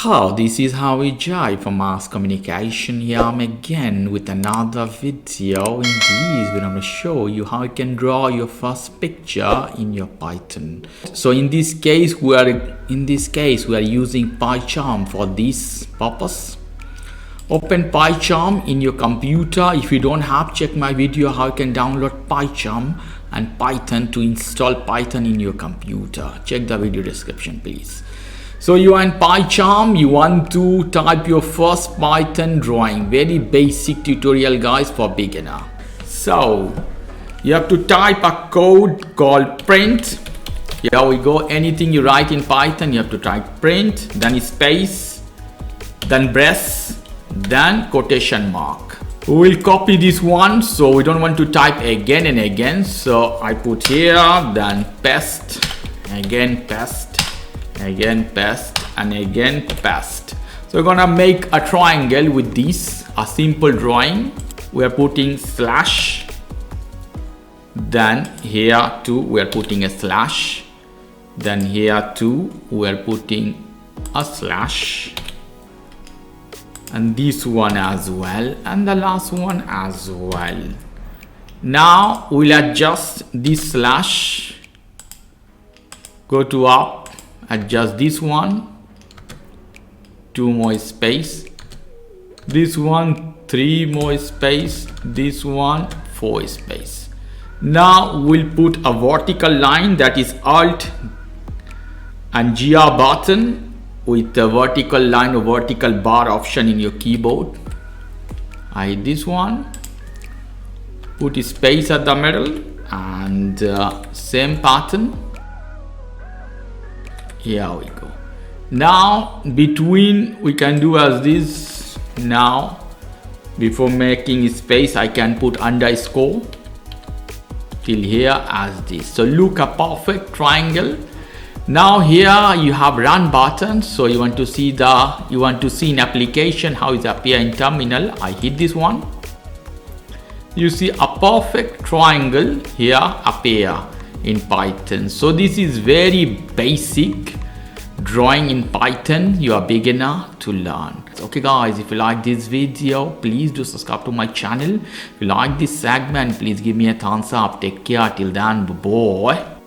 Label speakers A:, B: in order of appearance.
A: So this is how we jive for mass communication. Here I'm again with another video. In this we're going to show you how you can draw your first picture in your Python. So in this case we are using PyCharm for this purpose. Open PyCharm in your computer. If you don't have, check my video how you can download PyCharm and Python to install Python in your computer. Check the video description please. So you are in PyCharm, you want to type your first Python drawing. Very basic tutorial guys for beginner. So you have to type a code called print. Here we go. Anything you write in Python, you have to type print, then space, then brace, then quotation mark. We will copy this one, so we don't want to type again and again. So I put here, then paste, again paste, again paste, and again paste. So we're gonna make a triangle with this, a simple drawing. We are putting slash, then here too we are putting a slash, then here too we are putting a slash, and this one as well, and the last one as well. Now we'll adjust this slash, go to up, adjust this one, 2 more space, this one 3 more space, this one 4 space. Now we'll put a vertical line, that is Alt and GR button with the vertical line or vertical bar option in your keyboard. I hit this one, put a space at the middle, and same pattern. Here we go. Now between we can do as this. Now before making space I can put underscore till here as this. So look, a perfect triangle. Now here you have run button, so you want to see in application how it appear in terminal. I hit this one. You see a perfect triangle here appear in Python. So this is very basic drawing in Python. You are beginner to learn. Okay guys, if you like this video, please do subscribe to my channel. If you like this segment, please give me a thumbs up. Take care till then, bye bye.